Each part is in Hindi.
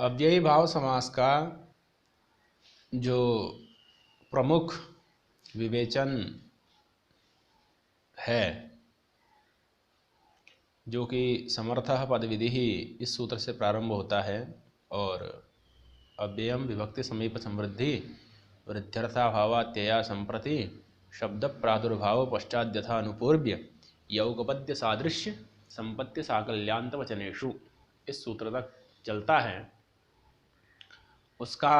अव्ययी भाव समास का जो प्रमुख विवेचन है, जो कि समर्थः पद विधि ही इस सूत्र से प्रारंभ होता है और अव्ययम विभक्ति समीप समृद्धि वृद्ध्यर्थाभावात्यया संप्रति शब्द प्रादुर्भाव पश्चात यथा अनुपूर्व्य यौगपद्य सादृश्य संपत्ति साकल्यांत वचनेषु इस सूत्र तक चलता है, उसका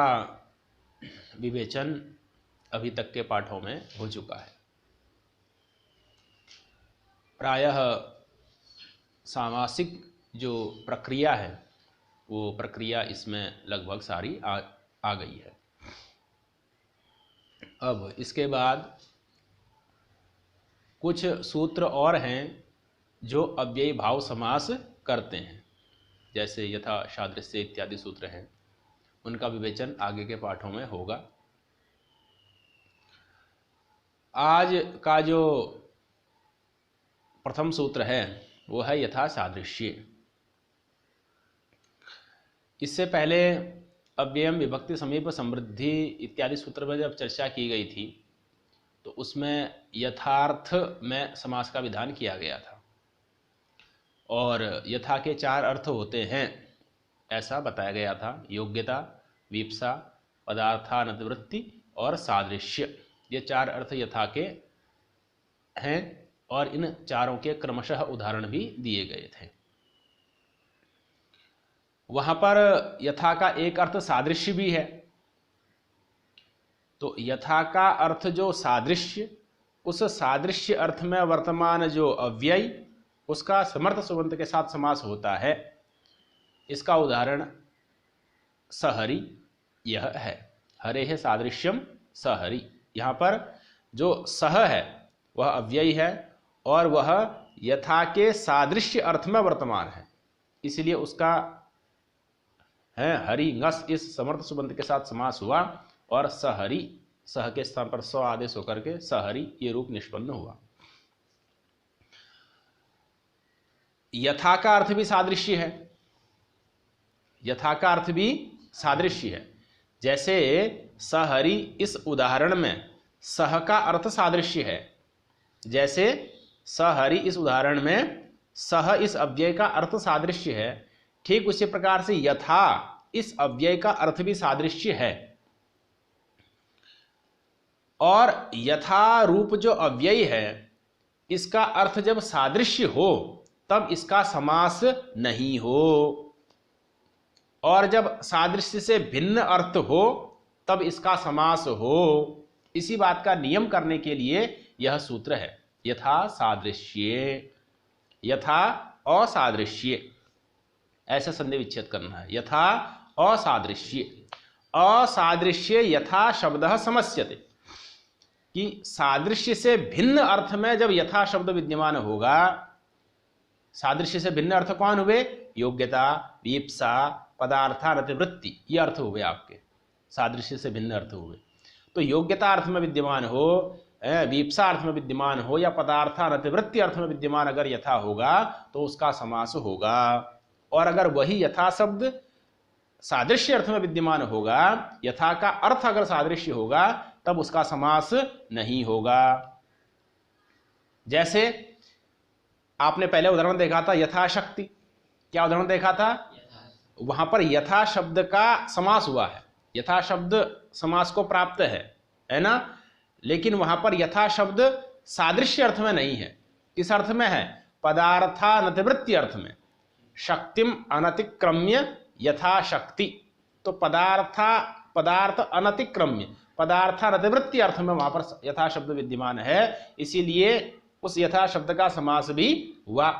विवेचन अभी तक के पाठों में हो चुका है। प्रायः सामासिक जो प्रक्रिया है वो प्रक्रिया इसमें लगभग सारी आ गई है। अब इसके बाद कुछ सूत्र और हैं जो अव्ययी भाव समास करते हैं, जैसे यथा सादृश्य इत्यादि सूत्र हैं, उनका विवेचन आगे के पाठों में होगा। आज का जो प्रथम सूत्र है वो है यथा सादृश्य। इससे पहले अव्ययम विभक्ति समीप समृद्धि इत्यादि सूत्र में जब चर्चा की गई थी तो उसमें यथार्थ में समास का विधान किया गया था और यथा के 4 अर्थ होते हैं ऐसा बताया गया था। योग्यता, वीप्सा, पदार्थानतिवृत्ति और सादृश्य, ये 4 अर्थ यथा के हैं और इन चारों के क्रमशः उदाहरण भी दिए गए थे। वहां पर यथा का एक अर्थ सादृश्य भी है, तो यथा का अर्थ जो सादृश्य, उस सादृश्य अर्थ में वर्तमान जो अव्यय उसका समर्थ सुबंत के साथ समास होता है। इसका उदाहरण सहरि यह है। हरे है सादृश्यम सहरि। यहाँ पर जो सह है वह अव्यय है और वह यथा के सादृश्य अर्थ में वर्तमान है, इसलिए उसका है हरि ngस इस समर्थ सुबंत के साथ समास हुआ और सहरि, सह के स्थान पर स आदेश होकर के सहरि ये रूप निष्पन्न हुआ। यथा का अर्थ भी सादृश्य है, यथा का अर्थ भी सादृश्य है। जैसे सहरि इस उदाहरण में सह का अर्थ सादृश्य है, जैसे सहरि इस उदाहरण में सह इस अव्यय का अर्थ सादृश्य है, ठीक उसी प्रकार से यथा इस अव्यय का अर्थ भी सादृश्य है। और यथा रूप जो अव्यय है इसका अर्थ जब सादृश्य हो तब इसका समास नहीं हो, और जब सादृश्य से भिन्न अर्थ हो तब इसका समास हो। इसी बात का नियम करने के लिए यह सूत्र है यथा सादृश्य, यथा असादृश्य, ऐसा संधि विच्छेद करना है। यथा असादृश्य, असादृश्य यथा शब्द समस्यते, कि सादृश्य से भिन्न अर्थ में जब यथा शब्द विद्यमान होगा, सादृश्य से भिन्न अर्थ कौन हुए? योग्यता, वीप्सा, पदार्थानतिवृत्ति, ये अर्थ हुए आपके, सादृश्य से भिन्न अर्थ हुए। तो योग्यता अर्थ में विद्यमान हो, वीप्सा अर्थ में विद्यमान हो या पदार्थानतिवृत्ति अर्थ में विद्यमान अगर यथा होगा तो उसका समास होगा। और अगर वही यथा शब्द सादृश्य अर्थ में विद्यमान होगा, यथा का अर्थ अगर सादृश्य होगा तब उसका समास नहीं होगा। जैसे आपने पहले उदाहरण देखा था यथाशक्ति, क्या उदाहरण देखा था? वहां पर यथा शब्द का समास हुआ है, यथा शब्द समास को प्राप्त है ना, लेकिन वहां पर यथा शब्द सादृश्य अर्थ में नहीं है। किस अर्थ में है? पदार्थानतिवृत्ति अर्थ में। शक्तिम अनतिक्रम्य यथा शक्ति, तो पदार्थ अनतिक्रम्य, पदार्थानतिवृत्ति अर्थ में वहां पर यथा शब्द विद्यमान है, इसीलिए उस यथा शब्द का समास भी हुआ।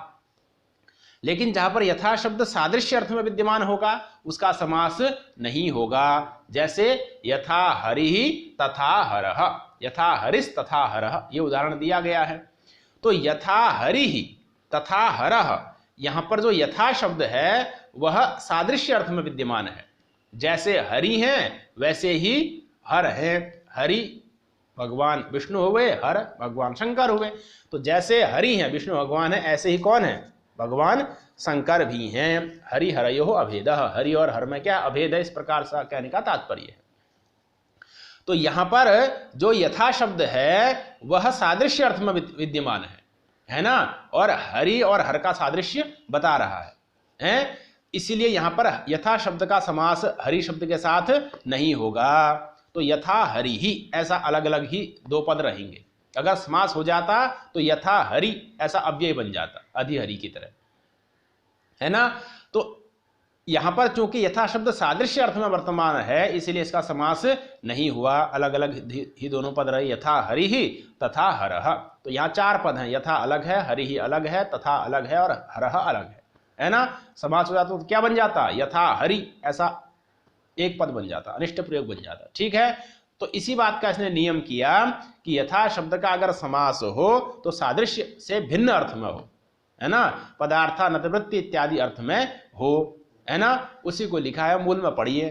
लेकिन जहां पर यथा शब्द सादृश्य अर्थ में विद्यमान होगा उसका समास नहीं होगा। जैसे यथा हरिः तथा हरः, यथा हरिस् तथा हरः, ये उदाहरण दिया गया है। तो यथा हरिः तथा हरः, यहां पर जो यथा शब्द है वह सादृश्य अर्थ में विद्यमान है। जैसे हरि हैं वैसे ही हर है। हरि भगवान विष्णु हुए, हर भगवान शंकर हुए। तो जैसे हरि हैं विष्णु भगवान है, ऐसे ही कौन है? भगवान शंकर भी हैं। हरि हरयो अभेदः, हरि और हर में क्या अभेद है, इस प्रकार से कहने का तात्पर्य है। तो यहां पर जो यथा शब्द है वह सादृश्य अर्थ में विद्यमान है ना, और हरि और हर का सादृश्य बता रहा है? इसीलिए यहां पर यथा शब्द का समास हरि शब्द के साथ नहीं होगा। तो यथा हरि ही ऐसा अलग अलग ही दो पद रहेंगे। अगर समास हो जाता तो यथा हरि ऐसा अव्यय बन जाता, अधिहरि की तरह, है ना। तो यहां पर चूंकि यथा शब्द सादृश्य अर्थ में वर्तमान है, इसलिए इसका समास नहीं हुआ, अलग अलग ही दोनों पद रहे, यथा हरि ही तथा हरह। तो यहाँ चार पद हैं, यथा अलग है, हरि ही अलग है, तथा अलग है और हरह अलग है ना। समास हो जाता तो क्या बन जाता, यथा हरि ऐसा एक पद बन जाता, अनिष्ट प्रयोग बन जाता। ठीक है, तो इसी बात का इसने नियम किया कि यथा शब्द का अगर समास हो तो सादृश्य से भिन्न अर्थ में हो, है ना, पदार्था नतवृत्ति इत्यादि अर्थ में हो, है ना। उसी को लिखा है, मूल में पढ़िए।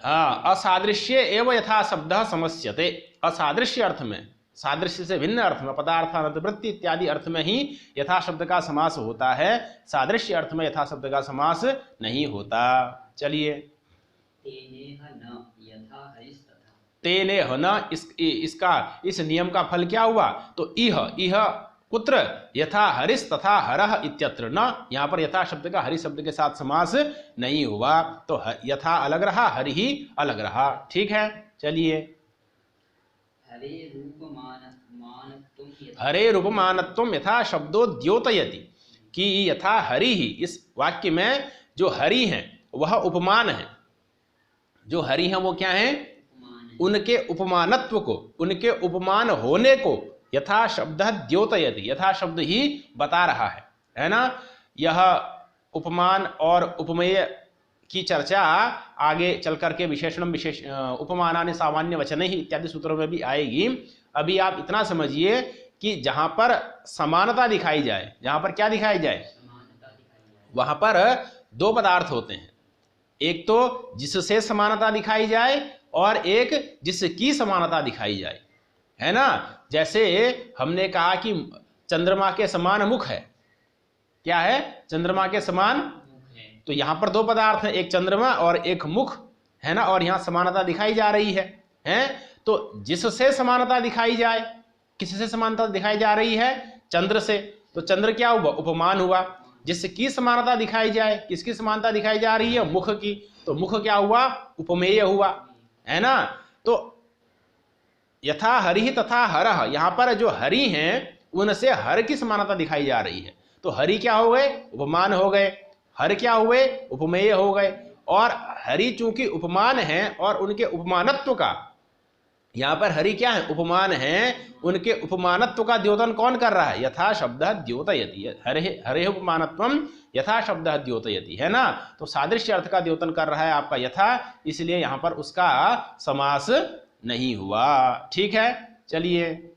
हाँ, असादृश्य एवं यथा शब्द समस्यते, असादृश्य अर्थ में, सादृश्य से भिन्न अर्थ में, पदार्थानतवृत्ति इत्यादि अर्थ में ही यथा शब्द का समास होता है, सादृश्य अर्थ में यथा शब्द का समास नहीं होता। चलिए, तेने न, इसका इस नियम का फल क्या हुआ, तो इह कुत्र यथा हरिस तथा हरह इत्यत्र न, यहाँ पर यथा शब्द का हरि शब्द के साथ समास नहीं हुआ, तो यथा अलग रहा, हरि ही अलग रहा। ठीक है, चलिए। हरे रूपमानत्वम यथा शब्दो द्योतयति, कि यथा हरि ही, इस वाक्य में जो हरि हैं वह उपमान है। जो हरि हैं वो क्या है, उनके उपमानत्व को, उनके उपमान होने को यथा शब्द द्योतयति, यथा शब्द ही बता रहा है ना। यह उपमान और उपमेय की चर्चा आगे चल करके विशेषणम विशेष उपमानानि सामान्य वचने ही इत्यादि सूत्रों में भी आएगी। अभी आप इतना समझिए कि जहां पर समानता दिखाई जाए, जहां पर क्या दिखाई जाए, वहां पर दो पदार्थ होते हैं, एक तो जिससे समानता दिखाई जाए और एक जिसकी समानता दिखाई जाए, है ना। जैसे हमने कहा कि चंद्रमा के समान मुख है, क्या है, चंद्रमा के समान, तो यहां पर दो पदार्थ हैं, एक चंद्रमा और एक मुख, है ना, और यहां समानता दिखाई जा रही है। तो जिससे समानता दिखाई जाए, किससे समानता दिखाई जा रही है, चंद्र से, तो चंद्र क्या हुआ, उपमान हुआ। जिसकी समानता दिखाई जाए, किसकी समानता दिखाई जा रही है, मुख की, तो मुख क्या हुआ, उपमेय हुआ, है ना। तो यथा हरि तथा हरह, यहां पर जो हरि हैं उनसे हर की समानता दिखाई जा रही है, तो हरि क्या हो गए, उपमान हो गए, हर क्या हुए, उपमेय हो गए। और हरि चूंकि उपमान है और उनके उपमानत्व का, यहां पर हरि क्या है, उपमान है, उनके उपमानत्व का द्योतन कौन कर रहा है, यथा शब्द द्योतयति, हरे उपमानत्वम यथा शब्द द्योतयति, है ना। तो सादृश्य अर्थ का द्योतन कर रहा है आपका यथा, इसलिए यहां पर उसका समास नहीं हुआ। ठीक है, चलिए।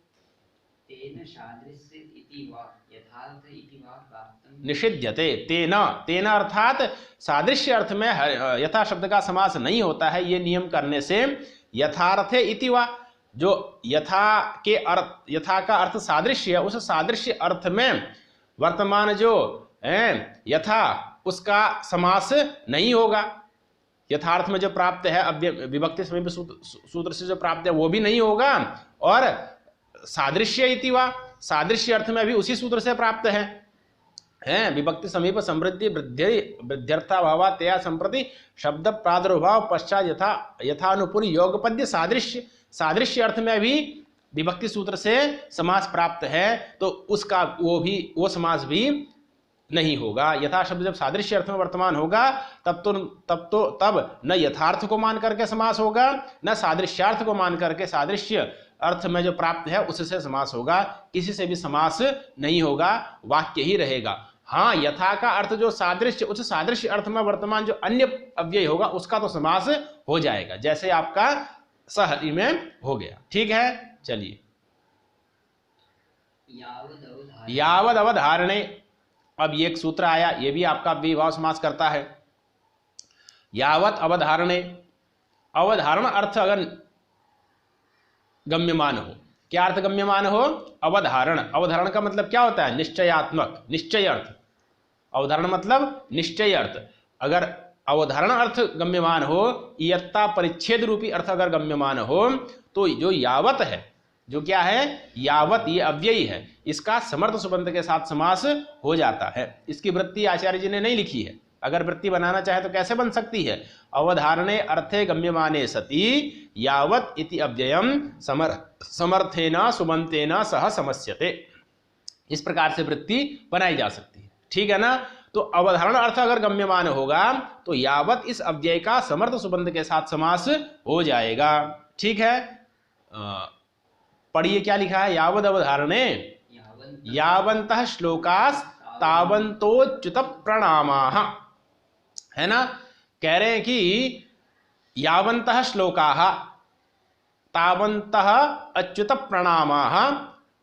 निषिध्यते, तेना, तेना अर्थात सादृश्य अर्थ में यथा शब्द का समास नहीं होता है, ये नियम करने से यथार्थे इति वा, जो यथा के अर्थ, यथा का अर्थ सादृश्य है, उस सादृश्य अर्थ में वर्तमान जो है यथा, उसका समास नहीं होगा। यथार्थ में जो प्राप्त है, अब विभक्ति समीप सूत्र से जो प्राप्त है वो भी नहीं होगा, और सादृश्य इति वा, सादृश्य अर्थ में भी उसी सूत्र से प्राप्त है। विभक्ति समीप समृद्धि वृद्ध्यर्थाभावा तया संप्रति शब्द प्रादुर्भाव पश्चात यथानुपुर योगपद्य सादृश्य, सादृश्य अर्थ में भी विभक्ति सूत्र से समास प्राप्त है, तो उसका वो समास भी नहीं होगा। यथा शब्द जब सादृश्य अर्थ में वर्तमान होगा तब न यथार्थ को मान करके समास होगा, न सादृश्यार्थ को मान करके, सादृश्य अर्थ में जो प्राप्त है उससे समास होगा, किसी से भी समास नहीं होगा, वाक्य ही रहेगा। हाँ, यथा का अर्थ जो सादृश्य, उस सादृश्य अर्थ में वर्तमान जो अन्य अव्यय होगा उसका तो समास हो जाएगा, जैसे आपका सहरि में हो गया। ठीक है, चलिए। यावद अवधारणे, अब ये एक सूत्र आया, ये भी आपका विभाव समास करता है। यावत अवधारणे, अवधारण अर्थ अगर गम्यमान हो, क्या अर्थ गम्यमान हो? अवधारण। अवधारण का मतलब क्या होता है? निश्चयात्मक, निश्चय अर्थ। अवधारण मतलब निश्चय अर्थ। अगर अवधारण अर्थ गम्यमान हो, इयत्ता परिच्छेद रूपी अर्थ अगर गम्यमान हो, तो जो यावत है, जो क्या है? यावत, ये अव्ययी है, इसका समर्थ सुबंत के साथ समास हो जाता है। इसकी वृत्ति आचार्य जी ने नहीं लिखी है। अगर वृत्ति बनाना चाहे तो कैसे बन सकती है? अवधारणे अर्थे गम्यमाने सति यावत इति अव्ययम समर्थेन सुबंतेन सह समस्यते। इस प्रकार से वृत्ति बनाई जा सकती है। ठीक है ना? तो अवधारण अर्थ अगर गम्यमान होगा तो यावत इस अव्यय का समर्थ सुबंध के साथ समास हो जाएगा। ठीक है? पढ़िए क्या लिखा है? यावद अवधारणे यावन्तः श्लोकास तावन्तोच्युत प्रणामाः। है ना? कह रहे हैं कि यावन्तः श्लोकाः तावन्तः अच्युत प्रणामाः।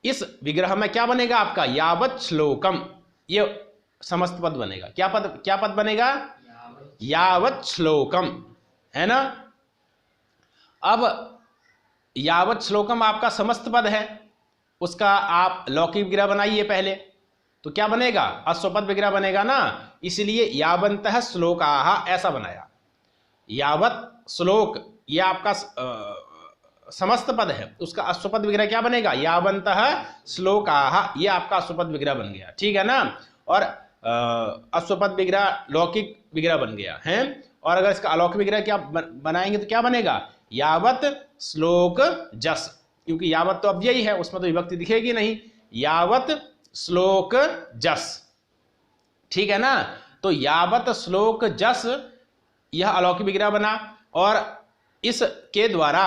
इस विग्रह में क्या बनेगा आपका? यावत श्लोकम, ये समस्त पद बनेगा। क्या पद बनेगा? यावत श्लोकम। है ना? अब यावत श्लोकम आपका समस्त पद है, उसका आप लौकिक विग्रह बनाइए पहले, तो क्या बनेगा? अश्वपद विग्रह बनेगा ना। इसलिए यावन्तः श्लोकाः ऐसा बनाया। यावत श्लोक ये आपका समस्त पद है, उसका अश्वपद विग्रह क्या बनेगा? यावन्तः श्लोकाः, ये आपका अश्वपद विग्रह बन गया। ठीक है ना? और अश्वपद विग्रह लौकिक विग्रह बन गया है। और अगर इसका अलौकिक विग्रह क्या बनाएंगे तो क्या बनेगा? यावत श्लोक जस, क्योंकि यावत तो अव्ययी है, उसमें तो विभक्ति दिखेगी नहीं। यावत श्लोक जस। ठीक है ना? तो यावत श्लोक जस यह अलौकिक विग्रह बना, और इसके द्वारा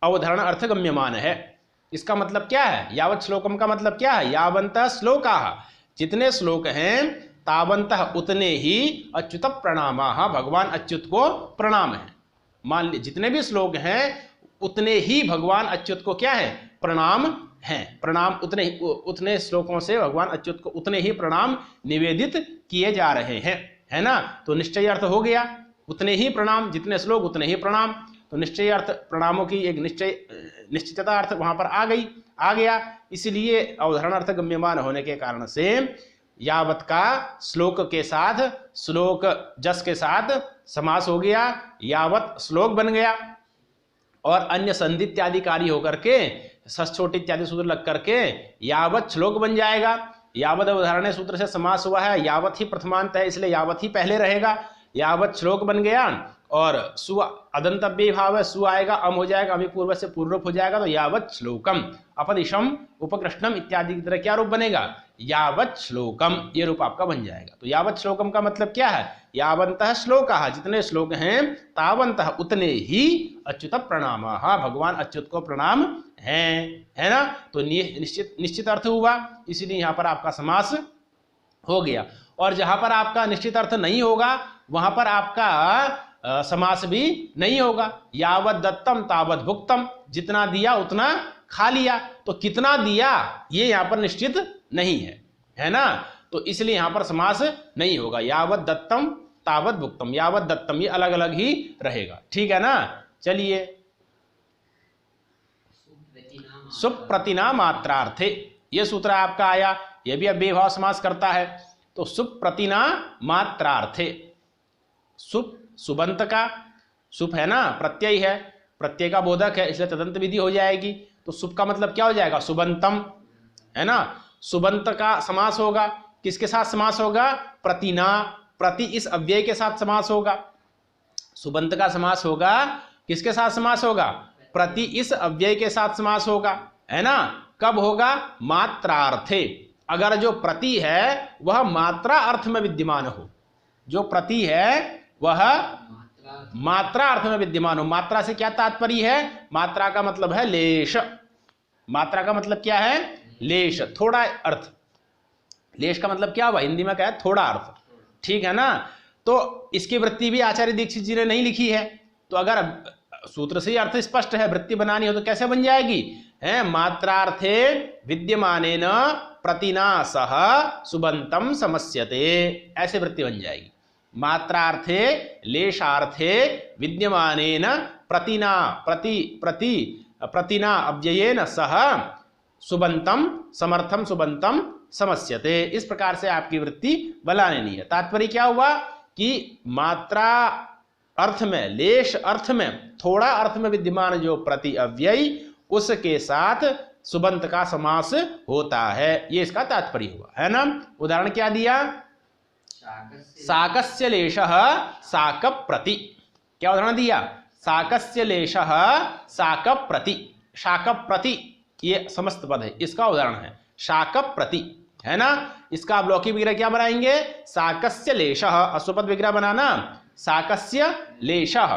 अवधारण अर्थ गम्यमान है। इसका मतलब क्या है? यावत श्लोकम का मतलब क्या है? यावन्तः श्लोकाः, जितने श्लोक हैं, तावन्तः उतने ही अच्युत प्रणामाः, भगवान अच्युत को प्रणाम है। मान लीजिए जितने भी श्लोक हैं उतने ही भगवान अच्युत को क्या है? प्रणाम हैं। प्रणाम उतने श्लोकों से भगवान अच्युत को उतने ही प्रणाम निवेदित किए जा रहे हैं। है ना? तो निश्चय अर्थ हो गया, उतने ही प्रणाम, जितने श्लोक उतने ही प्रणाम। तो निश्चय अर्थ, प्रणामों की एक निश्चितता अर्थ वहां पर आ गया। इसलिए अवधारण अर्थ गम्यमान होने के कारण से यावत का श्लोक के साथ, श्लोक जस के साथ समास हो गया, यावत श्लोक बन गया। और अन्य संधि इत्यादि कार्य होकर के, सच इत्यादि सूत्र लग करके यावत श्लोक बन जाएगा। यावत अवधारणे सूत्र से समास हुआ है, यावत ही प्रथमांत है, इसलिए यावत ही पहले रहेगा। यावत श्लोक बन गया, और सु अदंतव्य भाव है, सु आएगा, अम हो जाएगा, अमी पूर्व से पूर्व रूप हो जाएगा, तो यावत श्लोकम। अपदिशम उपकृष्णम इत्यादि की तरह क्या रूप बनेगा? यावत श्लोकम, ये रूप आपका बन जाएगा। तो यावत श्लोकम का मतलब क्या है? यावन्तः श्लोकाः, जितने श्लोक हैं, तावन्तः उतने ही अच्युत प्रणामाः, भगवान अच्युत को प्रणाम हैं। है ना? तो निश्चित अर्थ हुआ, इसीलिए यहाँ पर आपका समास हो गया। और जहां पर आपका निश्चित अर्थ नहीं होगा वहां पर आपका समास भी नहीं होगा। यावत दत्तम तावत भुक्तम, जितना दिया उतना खा लिया, तो कितना दिया ये यहाँ पर निश्चित नहीं है। है ना? तो इसलिए यहां पर समास नहीं होगा। यावत दत्तम तावत भुक्तम, यावत दत्तम, ये अलग अलग ही रहेगा। ठीक है ना? चलिए, सुप्रतिना मात्रार्थे, ये सूत्र आपका आया, ये भी अव्ययभाव समास करता है। तो सुप्रतिना मात्रार्थे, सुप सुबंत का, सुप है ना, प्रत्यय है, प्रत्यय का बोधक है, इसलिए तदंत विधि हो जाएगी। तो सुप का मतलब क्या हो जाएगा? सुबंतम। है ना? सुबंत का समास होगा, किसके साथ समास होगा? प्रतिना, प्रति इस अव्यय के साथ समास होगा। सुबंत का समास होगा, किसके साथ समास होगा? प्रति इस अव्यय के साथ समास होगा। है ना? कब होगा? मात्रार्थे, अगर जो प्रति है वह मात्रा अर्थ में विद्यमान हो, जो प्रति है वह मात्रा अर्थ में विद्यमान हो। मात्रा से क्या तात्पर्य है? मात्रा का मतलब है लेश। मात्रा का मतलब क्या है? लेश, थोड़ा अर्थ। लेश का मतलब क्या हुआ? हिंदी में क्या है? थोड़ा अर्थ। ठीक है ना? तो इसकी वृत्ति भी आचार्य दीक्षित जी ने नहीं लिखी है। तो अगर सूत्र से ही अर्थ स्पष्ट है, वृत्ति बनानी हो तो कैसे बन जाएगी? है मात्रार्थे विद्यमानेन प्रतिना सह सुबंतम समस्यते, ऐसे वृत्ति बन जाएगी। मात्रार्थे लेशार्थे विद्यमानेन प्रतिना, प्रति प्रतिना अव्ययेन सह सुबंतम समर्थम सुबंतम समस्यते। इस प्रकार से आपकी वृत्ति बला लेनी है। तात्पर्य क्या हुआ कि मात्रा अर्थ में, लेश अर्थ में, थोड़ा अर्थ में विद्यमान जो प्रति अव्यय उसके साथ सुबंत का समास होता है, ये इसका तात्पर्य हुआ है ना। उदाहरण क्या दिया? साकस्य लेशः साक प्रति। क्या उदाहरण दिया? साकस्य लेशः साक प्रति। शाक प्रति ये समस्त पद है, इसका उदाहरण है शाक प्रति, है ना। इसका आप लौकिक विग्रह क्या बनाएंगे? साकस्य लेशः, अश्वपद विग्रह बनाना साकस्य लेशः।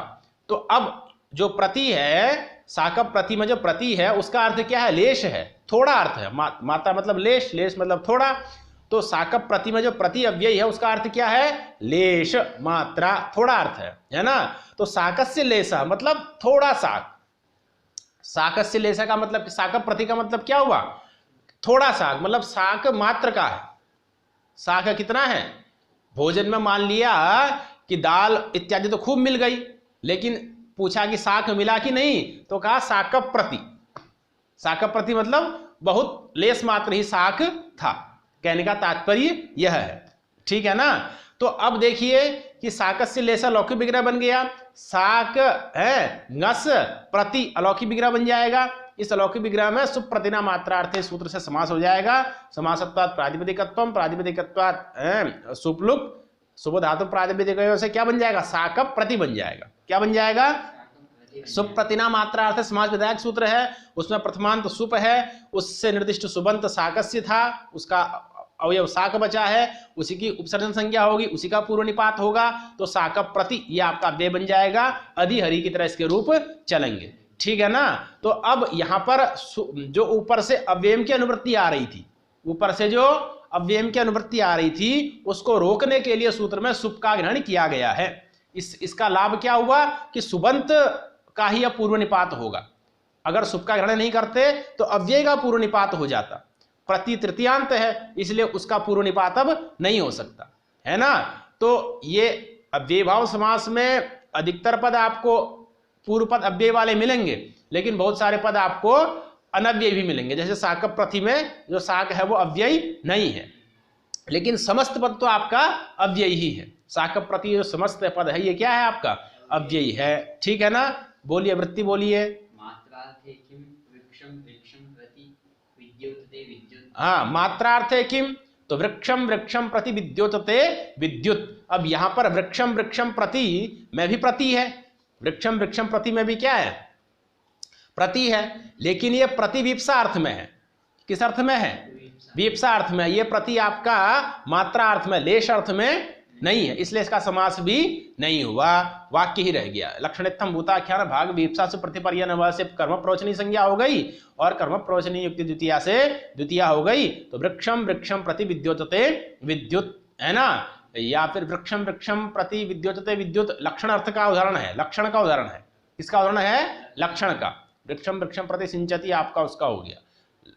तो अब जो प्रति है, साक प्रति में जो प्रति है उसका अर्थ क्या है? लेश है, थोड़ा अर्थ है। मात्रा मतलब लेश, लेश मतलब थोड़ा। तो साक प्रति में जो प्रति अव्यय है उसका अर्थ क्या है? लेश, मात्रा, थोड़ा अर्थ है ना। तो साकस्य लेशः मतलब थोड़ा साक। साकस्य लेशः का मतलब, साक प्रति का मतलब क्या हुआ? थोड़ा साक, मतलब साक मात्र का है। साक कितना है? भोजन में मान लिया कि दाल इत्यादि तो खूब मिल गई, लेकिन पूछा कि साक मिला कि नहीं, तो कहा साक प्रति। साक प्रति मतलब बहुत लेस मात्र ही साक था, कहने का तात्पर्य यह है, ठीक है ना। तो अब देखिए कि साकस्य लेशः लौकिक विग्रह बन गया, साक है ngस प्रति अलौकिक विग्रह बन जाएगा। इस अलौकिक विग्रह में सुप्रतिना मात्रार्थे सूत्र से समास हो जाएगा। समासत्वात् प्रातिपदिकत्वम, प्रातिपदिकत्वात् सुपलुक, सुब धातु प्रातिपदिक से क्या बन जाएगा? साक प्रति बन जाएगा। क्या बन जाएगा? सुप्रतिना मात्रार्थ समास विधायक सूत्र है, उसमें प्रथमांत सुप है, उससे निर्दिष्ट सुबंत साकस्य था, उसका अवयव साक बचा है, उसी की उपसर्जन संज्ञा होगी, उसी का पूर्व निपात होगा, तो साक प्रति ये आपका अव्यय बन जाएगा। अधि हरि की तरह इसके रूप चलेंगे, ठीक है ना। तो अब यहां पर जो ऊपर से अव्यय की अनुवृत्ति आ रही थी, ऊपर से जो अव्यय की अनुवृत्ति आ रही थी उसको रोकने के लिए सूत्र में सुप का ग्रहण किया गया है। इसका लाभ क्या हुआ कि सुबंत का ही अब पूर्व निपात होगा। अगर सुप का ग्रहण नहीं करते तो अव्यय का पूर्व निपात हो जाता। प्रति तृतीयांत है, इसलिए उसका पूर्व निपात अब नहीं हो सकता, है ना। तो ये अव्यय भाव समास में अधिकतर पद आपको पूर्व पद अव्यय वाले मिलेंगे, लेकिन बहुत सारे पद आपको अनव्यय भी मिलेंगे। जैसे साक प्रति में जो साक है वो अव्यय नहीं है, लेकिन समस्त पद तो आपका अव्यय ही है। साक प्रति जो समस्त पद है ये क्या है? आपका अव्यय है, ठीक है ना। बोलिए, वृत्ति बोलिए। हाँ, मात्रार्थे किम, तो वृक्षम वृक्षम प्रति विद्योतते विद्युत। अब यहां पर वृक्षम वृक्षम प्रति में भी प्रति है, वृक्षम वृक्षम प्रति में भी क्या है? प्रति है, लेकिन ये प्रति विप्सा अर्थ में है। किस अर्थ में है? विप्सा अर्थ में। ये प्रति आपका मात्रा अर्थ में, लेश अर्थ में नहीं है, इसलिए इसका समास भी नहीं हुआ, वाक्य ही रह गया। लक्षणित्थम भूताख्यान भाग विप्सा से प्रतिपर्यन से कर्म प्रवचनी संज्ञा हो गई, और कर्म प्रवचनी युक्ति द्वितीया से द्वितीया हो गई। तो वृक्षम वृक्षम प्रति विद्योतते विद्युत, है ना, या फिर वृक्षम वृक्षम प्रति विद्योतते विद्युत लक्षण अर्थ का उदाहरण है, लक्षण का उदाहरण है। किसका उदाहरण है? लक्षण का। वृक्षम वृक्षम प्रति सिंचती आपका उसका हो गया,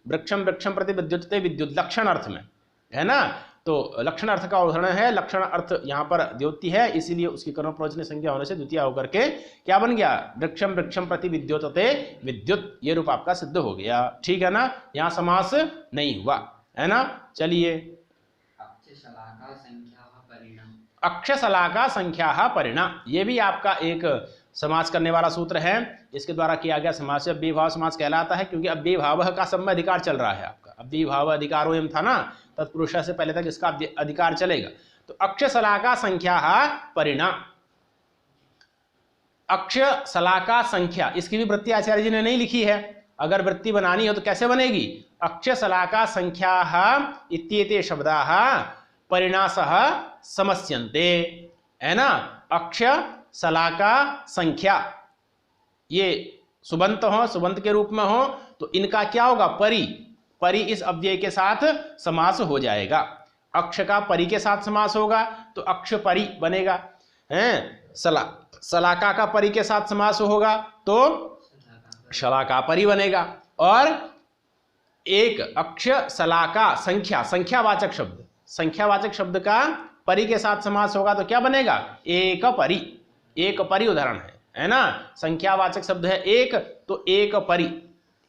वृक्षम वृक्षम प्रति विद्युतते विद्युत लक्षण अर्थ में, है ना। तो लक्षण अर्थ का उदाहरण है, लक्षण अर्थ यहाँ पर द्योति है, इसीलिए उसकी कर्म प्रवचन संज्ञा होने से द्वितीय होकर के क्या बन गया? वृक्षम वृक्षम प्रति विद्योतते विद्युत, ये रूप आपका सिद्ध हो गया, ठीक है ना। यहाँ समास नहीं हुआ, है ना। चलिए, अक्षशलाका संख्या परिणा, ये भी आपका एक समास करने वाला सूत्र है। इसके द्वारा किया गया समास अव्यय भाव समास कहलाता है, क्योंकि अव्यय भाव का समय अधिकार चल रहा है आपका। अव्यय भाव अधिकारो एवं था ना, तत्पुरुष से पहले तक इसका अधिकार चलेगा। तो अक्षशलाका संख्या परिणा, अक्षशलाका संख्या, इसकी भी वृत्ति आचार्य जी ने नहीं लिखी है। अगर वृत्ति बनानी हो तो कैसे बनेगी? अक्षशलाका संख्या इत्येते शब्दाः परिणासः समस्यन्ते, है ना। अक्ष शलाका संख्या ये सुबंत हो, सुबंत के रूप में हो, तो इनका क्या होगा? परि, परि इस अव्यय के साथ समास हो जाएगा। अक्ष का परि के साथ समास होगा तो अक्ष परि बनेगा, हैं। शलाका का परि के साथ समास होगा तो शलाका परि बनेगा। और एक अक्ष शलाका संख्या, संख्यावाचक शब्द, संख्यावाचक शब्द का परि के साथ समास होगा तो क्या बनेगा? एक परि, एक परि उदाहरण है ना, संख्यावाचक शब्द है एक, तो एक परी,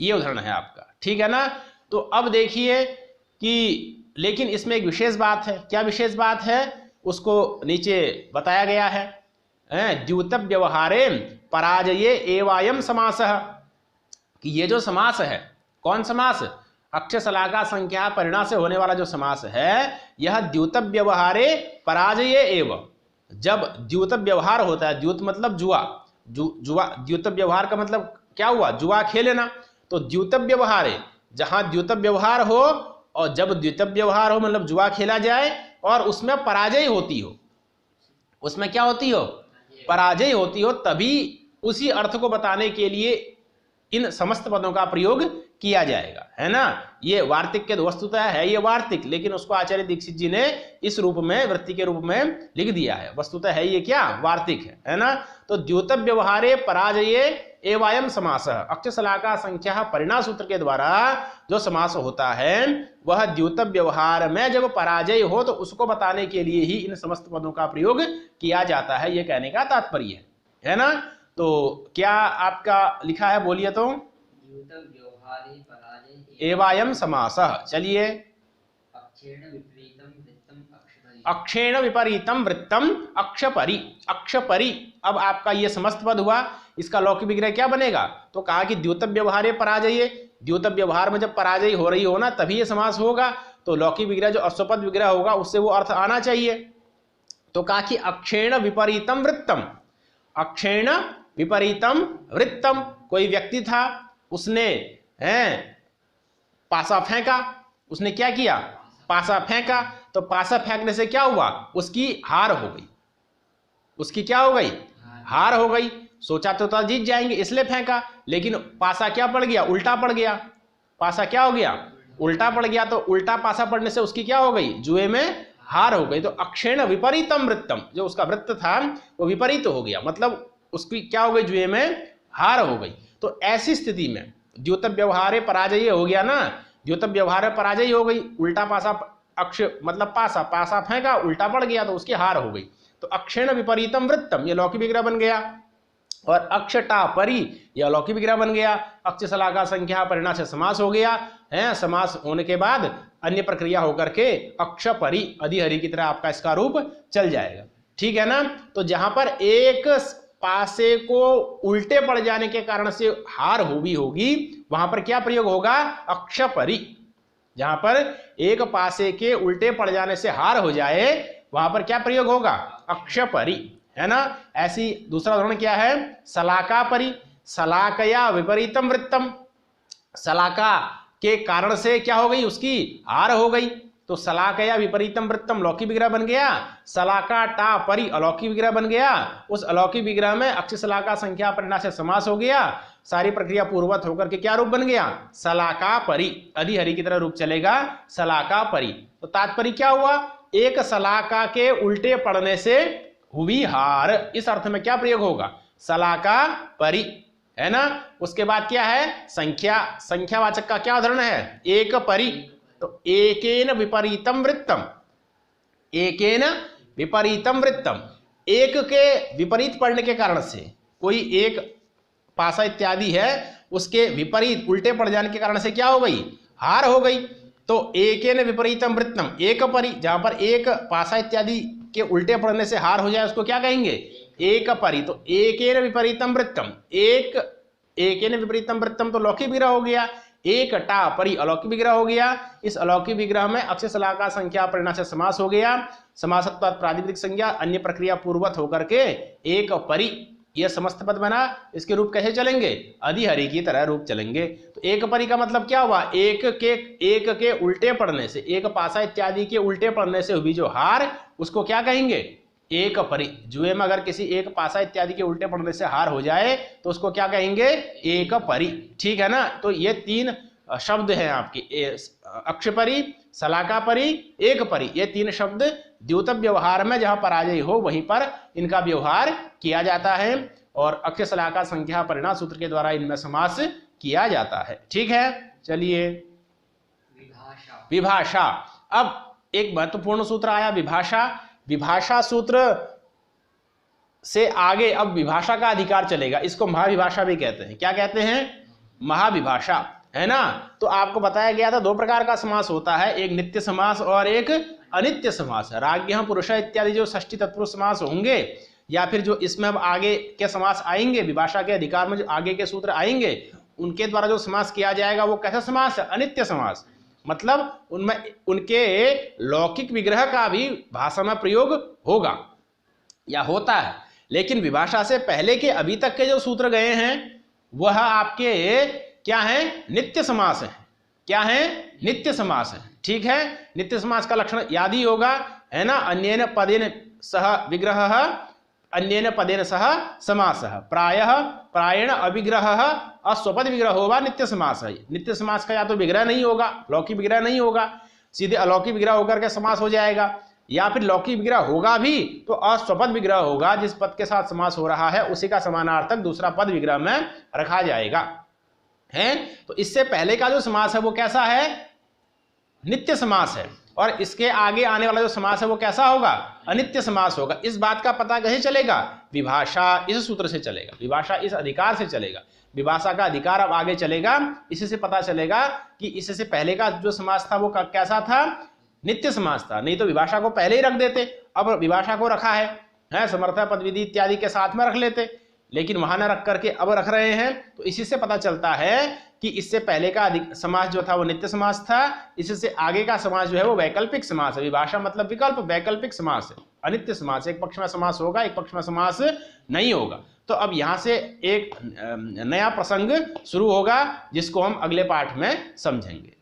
ये उदाहरण है आपका, ठीक है ना। तो अब देखिए कि लेकिन इसमें एक विशेष बात है, क्या विशेष बात है उसको नीचे बताया गया है, द्यूतप व्यवहारे पराजये एवायम समासः, कि ये जो समास है, कौन समास, अक्षय शलाका संख्या परिणा से होने वाला जो समास है, यह द्यूतप व्यवहारे पराजये एव, जब द्यूतप व्यवहार होता है, द्यूत मतलब जुआ, जुआ, द्यूतप व्यवहार का मतलब क्या हुआ, जुआ खेलेना, तो द्यूतप व्यवहारे, जहां द्यूतप व्यवहार हो और जब द्यूतप व्यवहार हो मतलब जुआ खेला जाए और उसमें पराजय होती हो, उसमें क्या होती हो, पराजय होती हो, तभी उसी अर्थ को बताने के लिए इन समस्त पदों का प्रयोग किया जाएगा, है ना। ये वार्तिक के वस्तुतः है ये वार्तिक, लेकिन उसको आचार्य दीक्षित जी ने इस रूप में वृत्ति के रूप में लिख दिया है, वस्तुतः है ये क्या, वार्तिक है ना। तो द्योतप व्यवहारे पराजये एवायम समास, अक्षय शलाका संख्या परिणा सूत्र के द्वारा जो समास होता है वह द्योतप व्यवहार में जब पराजय हो तो उसको बताने के लिए ही इन समस्त पदों का प्रयोग किया जाता है, ये कहने का तात्पर्य है ना। तो क्या आपका लिखा है, बोलिए तो, एवायम समासः, चलिए, अक्षेण विपरीतम वृत्तम अक्षपरि, अक्षपरि, अब आपका ये समस्त पद हुआ, इसका लौकिक विग्रह क्या बनेगा, तो कहा कि द्योतप व्यवहारे पराजये, द्योतप व्यवहार में जब पराजय हो रही हो ना तभी ये समास होगा, तो लौकिक विग्रह जो अश्वपद विग्रह होगा उससे वो अर्थ आना चाहिए, तो कहा कि अक्षेण विपरीतम वृत्तम, अक्षेण विपरीतम वृत्तम, कोई व्यक्ति था उसने पासा फेंका, उसने क्या किया, पासा फेंका, तो पासा फेंकने से क्या हुआ, उसकी हार हो गई, उसकी क्या हो गई, हार हो गई, सोचा तो था जीत जाएंगे इसलिए फेंका, लेकिन पासा क्या पड़ गया, उल्टा पड़ गया, पासा क्या हो गया, उल्टा पड़ गया, तो उल्टा पासा पड़ने से उसकी क्या हो गई, जुए में हार हो गई, तो अक्षेण विपरीतम वृत्तम, जो उसका वृत्त था वो विपरीत हो गया, मतलब उसकी क्या हो गई, जुए में हार हो गई। तो ऐसी स्थिति में द्योतप व्यवहारे पराजय हो गया ना, द्योतप व्यवहार पराजय हो गई, उल्टा पासा, अक्ष मतलब पासा, पासा फेंका उल्टा पड़ गया तो उसकी हार हो गई, तो अक्षेण विपरीतम वृत्तम ये लौकिक विग्रह बन गया, और अक्षटा परि यह लौकिक विग्रह बन गया, अक्ष शलाका संख्या परिणा से समास हो गया है, समास होने के बाद अन्य प्रक्रिया होकर के अक्षपरि अधिहरि की तरह आपका इसका रूप चल जाएगा, ठीक है ना। तो जहां पर एक पासे को उल्टे पड़ जाने के कारण से हार हुई होगी वहां पर क्या प्रयोग होगा, अक्षपरि, जहां पर एक पासे के उल्टे पड़ जाने से हार हो जाए वहां पर क्या प्रयोग होगा, अक्षपरि, है ना। ऐसी दूसरा उदाहरण क्या है, शलाका परि, शलाकया विपरीतम वृत्तम, शलाका के कारण से क्या हो गई, उसकी हार हो गई, तो शलाकया विपरीतम वृत्तम लौकिक विग्रह बन गया, शलाका टा परि अलौकिक विग्रह बन गया, उस अलौकिक विग्रह में अक्ष शलाका संख्या परिणा से समास हो गया, सारी प्रक्रिया पूर्ववत होकर के क्या रूप बन गया, शलाका परि, अधिहरि की तरह रूप चलेगा, शलाका परि। तो तात्पर्य क्या हुआ, एक शलाका के उल्टे पड़ने से हुई हार, इस अर्थ में क्या प्रयोग होगा, शलाका परि, है ना। उसके बाद क्या है, संख्या, संख्यावाचक का क्या उदाहरण है, एक परि, तो एकेन विपरीतम वृत्तम, एकेन विपरीतम वृत्तम, एक के विपरीत पड़ने के कारण से, कोई एक पासा इत्यादि है उसके विपरीत उल्टे पड़ जाने के कारण से क्या हो गई, हार हो गई, तो एकेन विपरीतम वृत्तम एक परि, जहां पर एक पासा इत्यादि के उल्टे पड़ने से हार हो जाए उसको क्या कहेंगे, एक परि, तो एकेन विपरीतम वृत्तम, एक, एकेन विपरीतम वृत्तम तो लौकिक विग्रह हो गया, एक टा परि अलौकिक विग्रह हो गया, इस अलौकिक विग्रह में अक्ष शलाका संख्या परिणा से समास हो गया, समासत्वात् प्रातिपदिक संज्ञा अन्य प्रक्रिया पूर्वत होकर के एक परि यह समस्त पद बना, इसके रूप कैसे चलेंगे, अधिहरि की तरह रूप चलेंगे। तो एक परि का मतलब क्या हुआ, एक के उल्टे पड़ने से, एक पासा इत्यादि के उल्टे पड़ने से हुई जो हार उसको क्या कहेंगे, एक परि। जुए में अगर किसी एक पासा इत्यादि के उल्टे पड़ने से हार हो जाए तो उसको क्या कहेंगे, एक परि, ठीक है ना। तो ये तीन शब्द हैं आपकी, अक्षपरि, शलाका परि, एक परि, ये तीन शब्द द्योतप व्यवहार में जहां पराजय हो वहीं पर इनका व्यवहार किया जाता है, और अक्ष शलाका संख्या परिणा सूत्र के द्वारा इनमें समास किया जाता है, ठीक है। चलिए, विभाषा, अब एक महत्वपूर्ण सूत्र आया विभाषा। विभाषा सूत्र से आगे अब विभाषा का अधिकार चलेगा। इसको महाविभाषा भी कहते हैं। क्या कहते हैं? महाविभाषा, है ना। तो आपको बताया गया था 2 प्रकार का समास होता है, एक नित्य समास और एक अनित्य समास। राज्ञः पुरुष इत्यादि जो षष्ठी तत्पुरुष समास होंगे, या फिर जो इसमें अब आगे के समास आएंगे, विभाषा के अधिकार में जो आगे के सूत्र आएंगे, उनके द्वारा जो समास किया जाएगा वो कैसा समास है? अनित्य समास। मतलब उनमें उनके लौकिक विग्रह का भी भाषा में प्रयोग होगा या होता है, लेकिन विभाषा से पहले के अभी तक के जो सूत्र गए हैं वह आपके क्या है? नित्य समास है। क्या है? नित्य समास है। ठीक है, नित्य समास का लक्षण याद ही होगा, है ना। अन्येन पदेन सह विग्रह, अन्येन पदेन सह समासः, प्रायः प्रायेण अविग्रह अस्वपद विग्रह होगा नित्य समास है। नित्य समास का या तो विग्रह नहीं होगा, लौकिक विग्रह नहीं होगा, सीधे अलौकिक विग्रह होकर के समास हो जाएगा, या फिर लौकिक विग्रह होगा भी तो अस्वपद विग्रह होगा, जिस पद के साथ समास हो रहा है उसी का समानार्थक दूसरा पद विग्रह में रखा जाएगा, है। तो इससे पहले का जो समास है वो कैसा है? नित्य समास है, और इसके आगे आने वाला जो समास है वो कैसा होगा? अनित्य समास होगा। इस बात का पता कैसे चलेगा? विभाषा इस सूत्र से चलेगा, विभाषा इस अधिकार से चलेगा। विभाषा का अधिकार अब आगे चलेगा, इसी से पता चलेगा कि इससे पहले का जो समास था वो कैसा था? नित्य समास था। नहीं तो विभाषा को पहले ही रख देते, अब विभाषा को रखा है समर्थ पद विधि इत्यादि के साथ में रख लेते, लेकिन वहां न रख करके अब रख रहे हैं। तो इसी से पता चलता है कि इससे पहले का समास जो था वो नित्य समास था, इससे आगे का समास जो है वो वैकल्पिक समास है। विभाषा मतलब विकल्प, वैकल्पिक समास है, अनित्य समास। एक पक्ष में समास होगा, एक पक्ष में समास नहीं होगा। तो अब यहां से एक नया प्रसंग शुरू होगा जिसको हम अगले पाठ में समझेंगे।